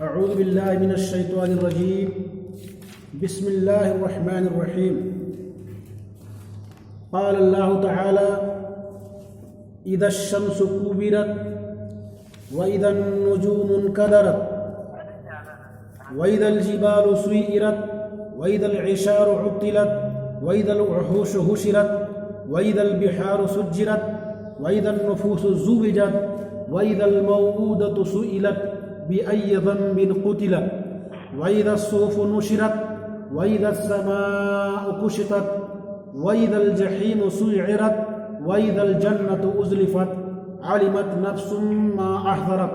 اعوذ باللہ من الشیطان الرجیم بسم اللہ الرحمن الرحیم قال اللہ تعالی اذا الشمس كورت واذا النجوم انكدرت واذا الجبال سيرت واذا العشار عطلت واذا الوحوش حشرت واذا البحار سجرت واذا النفوس زوجت واذا الموءودة سئلت بأي ذنب قتلت وإذا الصحف نشرت وإذا السماء كشطت وإذا الجحيم سعرت وإذا الجنة أزلفت علمت نفس ما أحضرت.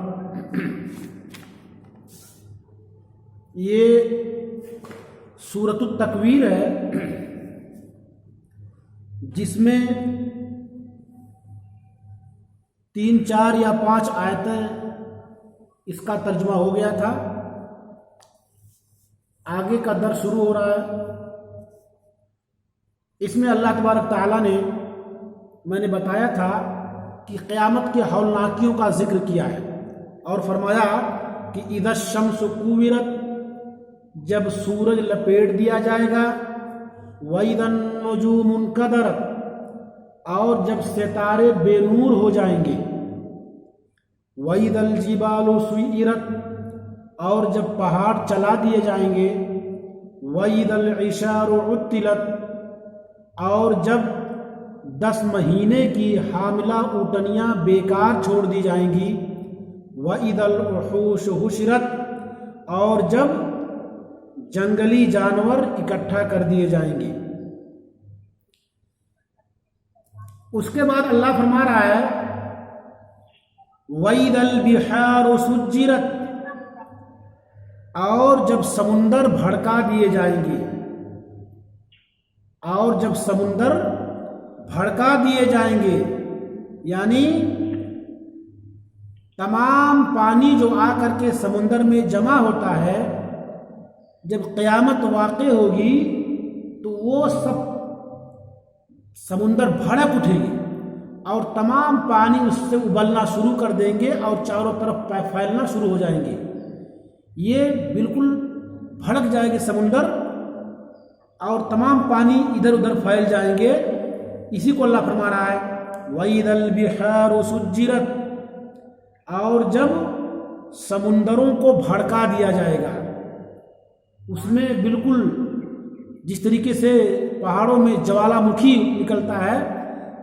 یہ سورۃ التکویر ہے جس میں 3 4 یا 5 آیتیں اس کا ترجمہ ہو گیا تھا. آگے کا درس شروع ہو رہا ہے. اس میں اللہ تبارک تعالیٰ نے میں نے بتایا تھا کہ قیامت کے ہولناکیوں کا ذکر کیا ہے اور فرمایا کہ اذا الشمس کورت، جب سورج لپیٹ دیا جائے گا، واذا النجوم انکدرت، اور جب ستارے بے نور ہو جائیں گے، وَإِذَا الْجِبَالُ سُيِّرَتْ، اور جب پہاڑ چلا دیے جائیں گے، وَإِذَا الْعِشَارُ عُطِّلَتْ، اور جب 10 مہینے کی حاملہ اونٹنیاں بیکار چھوڑ دی جائیں گی، وَإِذَا الْوُحُوشُ حُشِرَتْ، اور جب جنگلی جانور اکٹھا کر دیے جائیں گے. اس کے بعد اللہ فرما رہا ہے وَإِذَا الْبِحَارُ سُجِّرَتْ، اور جب سمندر بھڑکا دیے جائیں گے، اور جب سمندر بھڑکا دیے جائیں گے یعنی تمام پانی جو آ کر کے سمندر میں جمع ہوتا ہے، جب قیامت واقع ہوگی تو وہ سب سمندر بھڑک اٹھے گی اور تمام پانی اس سے ابلنا شروع کر دیں گے اور چاروں طرف پھیلنا شروع ہو جائیں گے. یہ بالکل بھڑک جائے گی سمندر اور تمام پانی ادھر ادھر پھیل جائیں گے. اسی کو اللہ فرما رہا ہے وَإِذَا الْبِحَارُ سُجِّرَتْ، اور جب سمندروں کو بھڑکا دیا جائے گا. اس میں بالکل جس طریقے سے پہاڑوں میں جوالا مکھی نکلتا ہے،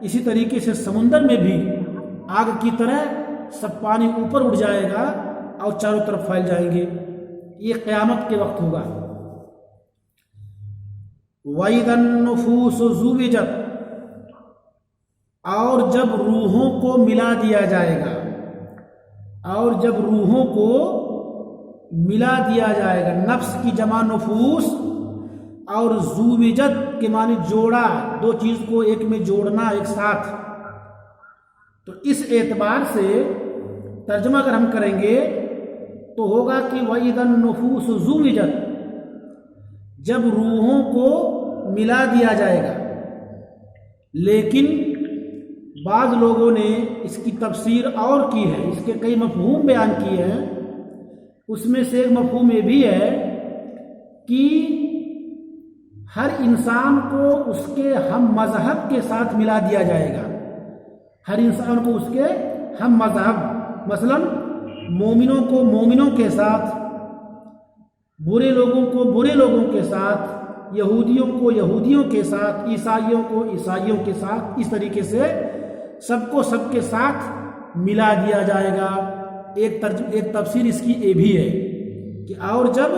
اسی طریقے سے سمندر میں بھی آگ کی طرح سب پانی اوپر اٹھ جائے گا اور چاروں طرف پھیل جائیں گے. یہ قیامت کے وقت ہوگا. وَإِذَا النُّفُوسُ زُوِّجَتْ، اور جب روحوں کو ملا دیا جائے گا، اور جب روحوں کو ملا دیا جائے گا. نفس کی جمع نفوس، اور زوجت کے معنی جوڑا، 2 چیز کو ایک میں جوڑنا ایک ساتھ. تو اس اعتبار سے ترجمہ اگر ہم کریں گے تو ہوگا کہ وَإِذَا النُّفُوسُ زُوِّجَتْ، جب روحوں کو ملا دیا جائے گا. لیکن بعض لوگوں نے اس کی تفسیر اور کی ہے، اس کے کئی مفہوم بیان کیے ہیں. اس میں سے ایک مفہوم یہ بھی ہے کہ ہر انسان کو اس کے ہم مذہب کے ساتھ ملا دیا جائے گا. ہر انسان کو اس کے ہم مذہب، مثلا مومنوں کو مومنوں کے ساتھ، برے لوگوں کو برے لوگوں کے ساتھ، یہودیوں کو یہودیوں کے ساتھ، عیسائیوں کو عیسائیوں کے ساتھ، اس طریقے سے سب کو سب کے ساتھ ملا دیا جائے گا. ایک تفسیر اس کی یہ بھی ہے کہ اور جب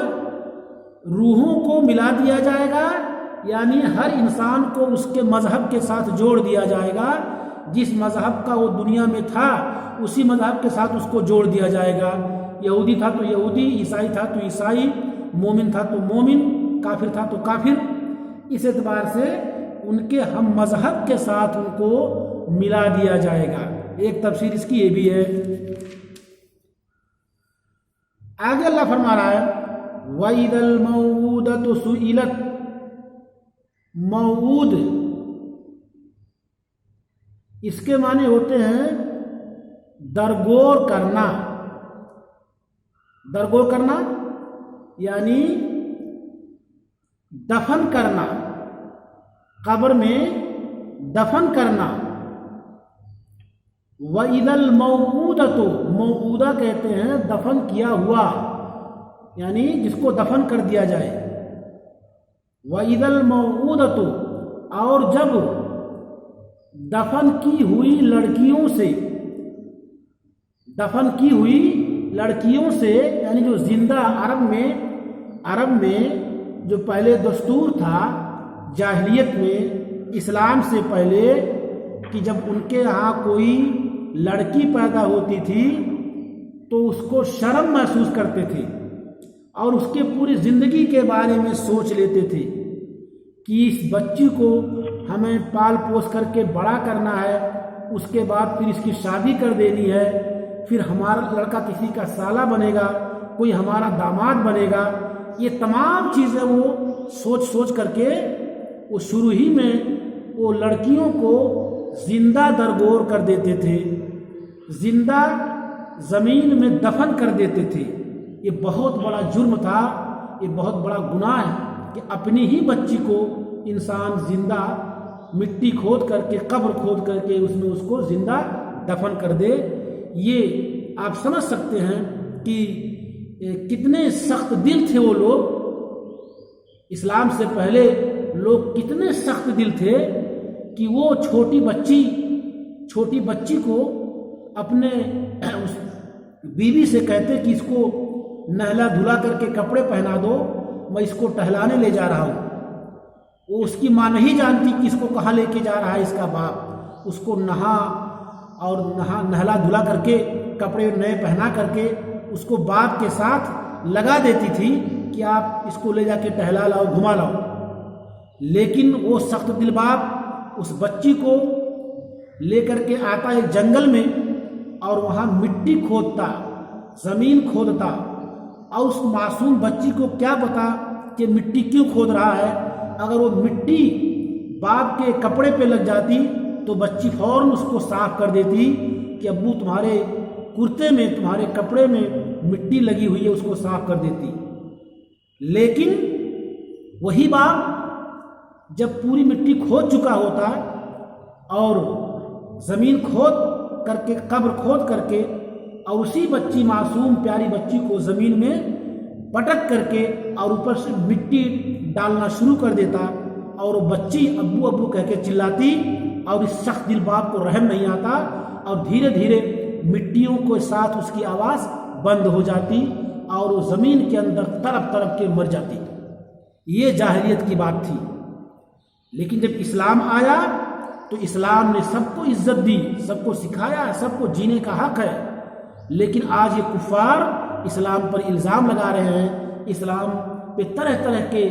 روحوں کو ملا دیا جائے گا یعنی ہر انسان کو اس کے مذہب کے ساتھ جوڑ دیا جائے گا. جس مذہب کا وہ دنیا میں تھا اسی مذہب کے ساتھ اس کو جوڑ دیا جائے گا. یہودی تھا تو یہودی، عیسائی تھا تو عیسائی، مومن تھا تو مومن، کافر تھا تو کافر. اس اعتبار سے ان کے ہم مذہب کے ساتھ ان کو ملا دیا جائے گا. ایک تفسیر اس کی یہ بھی ہے. آگے اللہ فرما رہا ہے وَإِذَا الْمَوْءُودَةُ سُئِلَتْ. موعود اس کے معنی ہوتے ہیں درگور کرنا، درگور کرنا یعنی دفن کرنا، قبر میں دفن کرنا۔ وَإِذَا الْمَوْءُودَةُ، موعودہ کہتے ہیں دفن کیا ہوا، یعنی جس کو دفن کر دیا جائے۔ وَإِذَا الْمَوْءُودَةُ، اور جب دفن کی ہوئی لڑکیوں سے، دفن کی ہوئی لڑکیوں سے یعنی جو زندہ، عرب میں جو پہلے دستور تھا جاہلیت میں، اسلام سے پہلے، کہ جب ان کے ہاں کوئی لڑکی پیدا ہوتی تھی تو اس کو شرم محسوس کرتے تھے اور اس کے پوری زندگی کے بارے میں سوچ لیتے تھے کہ اس بچی کو ہمیں پال پوس کر کے بڑا کرنا ہے، اس کے بعد پھر اس کی شادی کر دینی ہے، پھر ہمارا لڑکا کسی کا سالہ بنے گا، کوئی ہمارا داماد بنے گا۔ یہ تمام چیزیں وہ سوچ کر کے وہ شروع ہی میں وہ لڑکیوں کو زندہ درگور کر دیتے تھے، زندہ زمین میں دفن کر دیتے تھے۔ یہ بہت بڑا جرم تھا، یہ بہت بڑا گناہ ہے کہ اپنی ہی بچی کو انسان زندہ مٹی کھود کر کے، قبر کھود کر کے اس میں اس کو زندہ دفن کر دے۔ یہ آپ سمجھ سکتے ہیں کہ کتنے سخت دل تھے وہ لوگ، اسلام سے پہلے لوگ کتنے سخت دل تھے کہ وہ چھوٹی بچی کو اپنے بیوی سے کہتے کہ اس کو نہلا دھلا کر کے کپڑے پہنا دو، میں اس کو ٹہلانے لے جا رہا ہوں۔ وہ اس کی ماں نہیں جانتی کہ اس کو کہاں لے کے جا رہا ہے اس کا باپ۔ اس کو نہلا دھلا کر کے کپڑے نئے پہنا کر کے اس کو باپ کے ساتھ لگا دیتی تھی کہ آپ اس کو لے جا کے ٹہلا لاؤ، گھما لاؤ۔ لیکن وہ سخت دل باپ اس بچی کو لے کر کے آتا ایک جنگل میں اور وہاں مٹی کھودتا، زمین کھودتا، اور اس معصوم بچی کو کیا پتا کہ مٹی کیوں کھود رہا ہے۔ اگر وہ مٹی باپ کے کپڑے پہ لگ جاتی تو بچی فوراً اس کو صاف کر دیتی کہ ابو تمہارے کرتے میں، تمہارے کپڑے میں مٹی لگی ہوئی ہے، اس کو صاف کر دیتی۔ لیکن وہی باپ جب پوری مٹی کھود چکا ہوتا اور زمین کھود کر کے، قبر کھود کر کے، اور اسی بچی، معصوم پیاری بچی کو زمین میں پٹک کر کے اور اوپر سے مٹی ڈالنا شروع کر دیتا، اور وہ بچی ابو ابو کہہ کے چلاتی، اور اس سخت دل باپ کو رحم نہیں آتا، اور دھیرے دھیرے مٹیوں کے ساتھ اس کی آواز بند ہو جاتی اور وہ زمین کے اندر تڑپ تڑپ کے مر جاتی۔ یہ جاہلیت کی بات تھی۔ لیکن جب اسلام آیا تو اسلام نے سب کو عزت دی، سب کو سکھایا، سب کو جینے کا حق ہے۔ لیکن آج یہ کفار اسلام پر الزام لگا رہے ہیں، اسلام پہ طرح طرح کے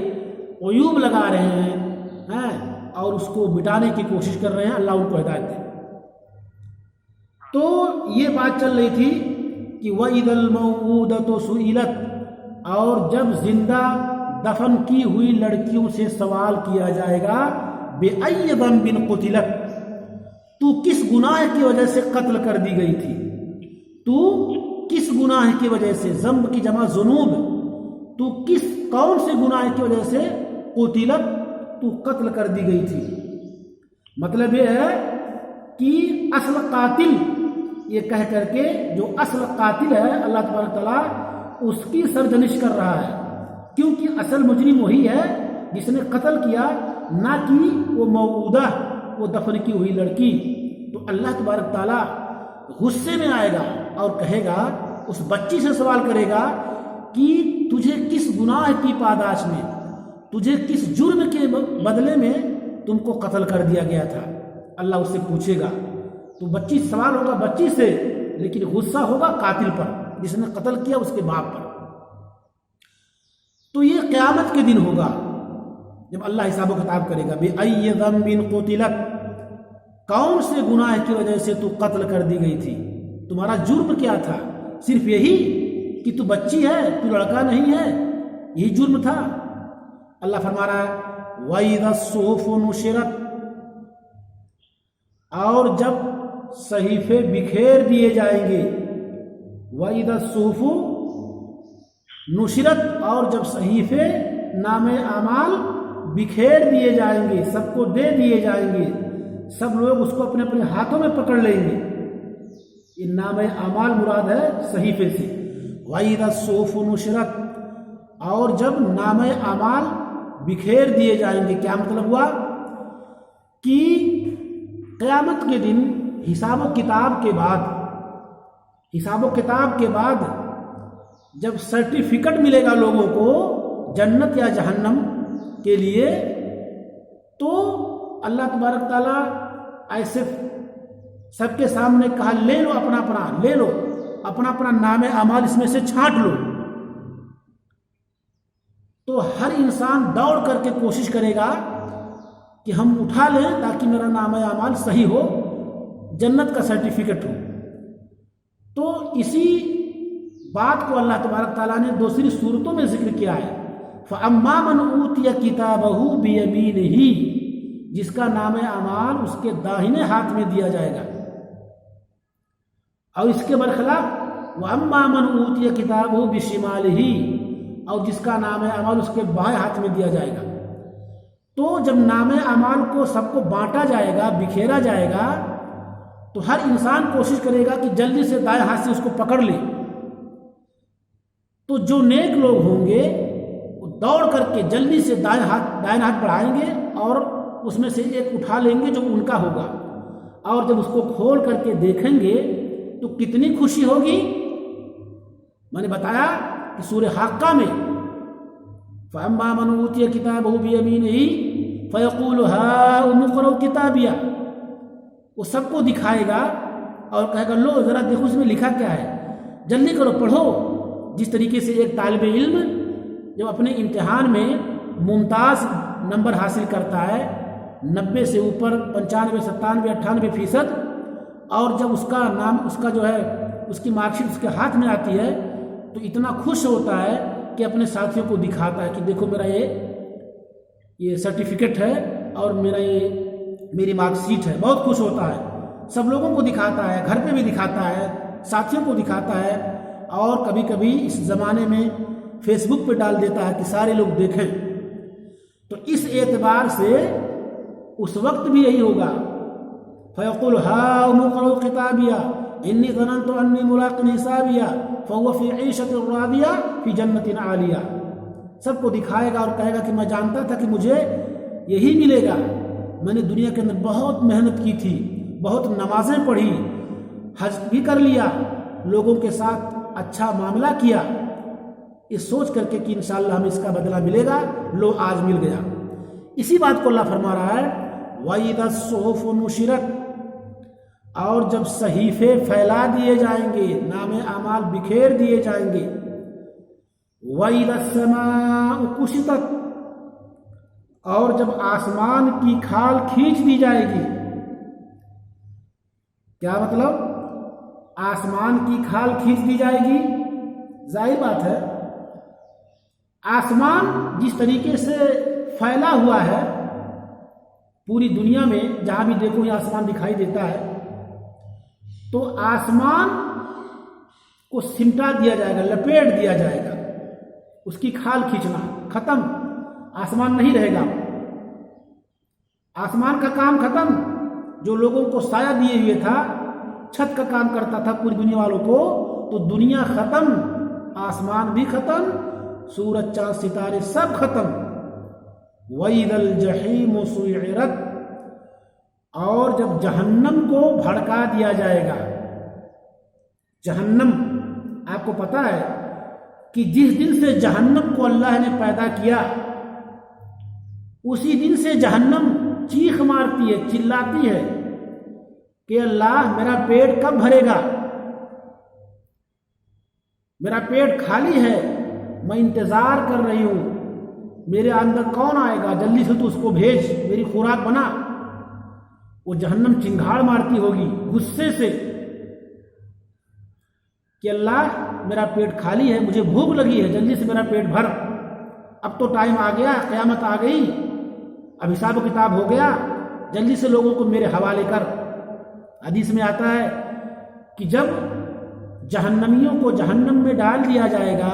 عیوب لگا رہے ہیں اور اس کو مٹانے کی کوشش کر رہے ہیں۔ اللہ ان کو ہدایت دے۔ تو یہ بات چل رہی تھی کہ وَإِذَا الْمَوْءُودَةُ سُئِلَتْ، اور جب زندہ دفن کی ہوئی لڑکیوں سے سوال کیا جائے گا، بِأَيِّ ذَنبٍ قُتِلَتْ، تو کس گناہ کی وجہ سے قتل کر دی گئی تھی، تو کس گناہ کی وجہ سے، ذنب کی جمع ذنوب، تو کون سے گناہ کی وجہ سے قتلت، تو قتل کر دی گئی تھی۔ مطلب یہ ہے کہ اصل قاتل، یہ کہہ کر کے جو اصل قاتل ہے اللہ تبارک تعالیٰ اس کی سرزنش کر رہا ہے، کیونکہ اصل مجرم وہی ہے جس نے قتل کیا، نہ کہ وہ موعودہ، وہ دفن کی ہوئی لڑکی۔ تو اللہ تبارک تعالیٰ غصے میں آئے گا اور کہے گا، اس بچی سے سوال کرے گا کہ تجھے کس گناہ کی پاداش میں، تجھے کس جرم کے بدلے میں تم کو قتل کر دیا گیا تھا۔ اللہ اس سے پوچھے گا، تو بچی، سوال ہوگا بچی سے، لیکن غصہ ہوگا قاتل پر، جس نے قتل کیا اس کے باپ پر۔ تو یہ قیامت کے دن ہوگا جب اللہ حساب و کتاب کرے گا۔ بِأَيِّ ذَنبٍ قُتِلَتْ، کون سے گناہ کی وجہ سے تو قتل کر دی گئی تھی، تمہارا جرم کیا تھا؟ صرف یہی کہ تو بچی ہے، تو لڑکا نہیں ہے، یہی جرم تھا؟ اللہ فرما رہا ہے وَإِذَا الصُّحُفُ نُشِرَتْ، اور جب صحیفے بکھیر دیے جائیں گے۔ وَإِذَا الصُّحُفُ نشرت اور جب صحیفے نام اعمال بکھیر دیے جائیں گے، سب کو دے دیے جائیں گے، سب لوگ اس کو اپنے اپنے ہاتھوں میں پکڑ لیں گے. یہ نام اعمال مراد ہے صحیفے سے. وَإِذَا الصُّحُفُ نُشِرَتْ، اور جب نام اعمال بکھیر دیے جائیں گے. کیا مطلب ہوا کہ قیامت کے دن حساب و کتاب کے بعد جب سرٹیفکیٹ ملے گا لوگوں کو جنت یا جہنم کے لیے، تو اللہ تبارک تعالیٰ ایسے سب کے سامنے کہا لے لو اپنا اپنا نام اعمال اس میں سے چھانٹ لو. تو ہر انسان دوڑ کر کے کوشش کرے گا کہ ہم اٹھا لیں تاکہ میرا نام اعمال صحیح ہو، جنت کا سرٹیفکیٹ ہو. تو اسی بات کو اللہ تبارک تعالیٰ نے دوسری صورتوں میں ذکر کیا ہے. فَأَمَّا مَنْ أُوتِيَ كِتَابَهُ بِيَمِينِهِ، جس کا نام اعمال اس کے داہنے ہاتھ میں دیا جائے گا. اور اس کے برخلاف وَأَمَّا مَنْ أُوتِيَ كِتَابَهُ بِشِمَالِهِ، اور جس کا نام اعمال اس کے بائیں ہاتھ میں دیا جائے گا. تو جب نام اعمال کو سب کو بانٹا جائے گا، بکھیرا جائے گا، تو ہر انسان کوشش کرے گا کہ جلدی سے دائیں ہاتھ سے اس کو پکڑ لے. تو جو نیک لوگ ہوں گے وہ دوڑ کر کے جلدی سے دائیں ہاتھ بڑھائیں گے اور اس میں سے ایک اٹھا لیں گے جو ان کا ہوگا. اور جب اس کو کھول کر کے دیکھیں گے تو کتنی خوشی ہوگی. میں نے بتایا کہ سورہ حاقہ میں فَأَمَّا مَنْ أُوتِيَ كِتَابَهُ بِيَمِينِهِ فَيَقُولُ هَاؤُمُ اقْرَءُوا كِتَابِيَهْ، وہ سب کو دکھائے گا اور کہے گا لو ذرا دیکھو اس میں لکھا کیا ہے، جلدی کرو پڑھو. جس طریقے سے ایک طالب علم جب اپنے امتحان میں ممتاز نمبر حاصل کرتا ہے 90 سے اوپر 95 97 98%، اور جب اس کا نام اس کا جو ہے اس کی مارک شیٹ اس کے ہاتھ میں آتی ہے تو اتنا خوش ہوتا ہے کہ اپنے ساتھیوں کو دکھاتا ہے کہ دیکھو میرا یہ سرٹیفکیٹ ہے اور میری مارک شیٹ ہے. بہت خوش ہوتا ہے، سب لوگوں کو دکھاتا ہے، گھر پہ بھی دکھاتا ہے، ساتھیوں کو دکھاتا ہے، اور کبھی کبھی اس زمانے میں فیس بک پہ ڈال دیتا ہے کہ سارے لوگ دیکھیں. تو اس اعتبار سے اس وقت بھی یہی ہوگا. فَيَقُولُ هَاؤُمُ اقْرَءُوا كِتَابِيَهْ إِنِّي ظَنَنْتُ أَنِّي مُلَاقٍ حِسَابِيَهْ فَهُوَ فِي عِيشَةٍ رَاضِيَةٍ فِي جَنَّةٍ عَالِيَةٍ. سب کو دکھائے گا اور کہے گا کہ میں جانتا تھا کہ مجھے یہی ملے گا. میں نے دنیا کے اندر بہت محنت کی تھی، بہت نمازیں پڑھی، حج بھی کر لیا، لوگوں کے ساتھ اچھا معاملہ کیا، اس سوچ کر کے کہ انشاءاللہ ہمیں اس کا بدلہ ملے گا. لو آج مل گیا. اسی بات کو اللہ فرما رہا ہے وَإِذَا الصُّحُفُ نُشِرَتْ، اور جب صحیفے پھیلا دیے جائیں گے، نام اعمال بکھیر دیے جائیں گے. وَإِذَا السَّمَاءُ كُشِطَتْ، اور جب آسمان کی کھال کھینچ دی جائے گی. کیا مطلب؟ آسمان کی کھال کھینچ دی جائے گی. ظاہر بات ہے آسمان جس طریقے سے پھیلا ہوا ہے پوری دنیا میں، جہاں بھی دیکھو یہ آسمان دکھائی دیتا ہے، تو آسمان کو سمٹا دیا جائے گا، لپیٹ دیا جائے گا. اس کی کھال کھینچنا ختم، آسمان نہیں رہے گا. آسمان کا کام ختم. جو لوگوں کو سایہ دیے ہوئے تھا، چھت کا کام کرتا تھا پوری دنیا والوں کو، تو دنیا ختم، آسمان بھی ختم، سورج چاند ستارے سب ختم. وَإِذَا الْجَحِيمُ سُعِّرَتْ، اور جب جہنم کو بھڑکا دیا جائے گا. جہنم آپ کو پتا ہے کہ جس دن سے جہنم کو اللہ نے پیدا کیا اسی دن سے جہنم چیخ مارتی ہے، چلاتی ہے کہ اللہ میرا پیٹ کب بھرے گا، میرا پیٹ خالی ہے، میں انتظار کر رہی ہوں، میرے اندر کون آئے گا، جلدی سے تو اس کو بھیج، میری خوراک بنا. وہ جہنم چنگھاڑ مارتی ہوگی غصے سے کہ اللہ میرا پیٹ خالی ہے، مجھے بھوک لگی ہے، جلدی سے میرا پیٹ بھر. اب تو ٹائم آ گیا، قیامت آ گئی، اب حساب و کتاب ہو گیا، جلدی سے لوگوں کو میرے حوالے کر. حدیث میں آتا ہے کہ جب جہنمیوں کو جہنم میں ڈال دیا جائے گا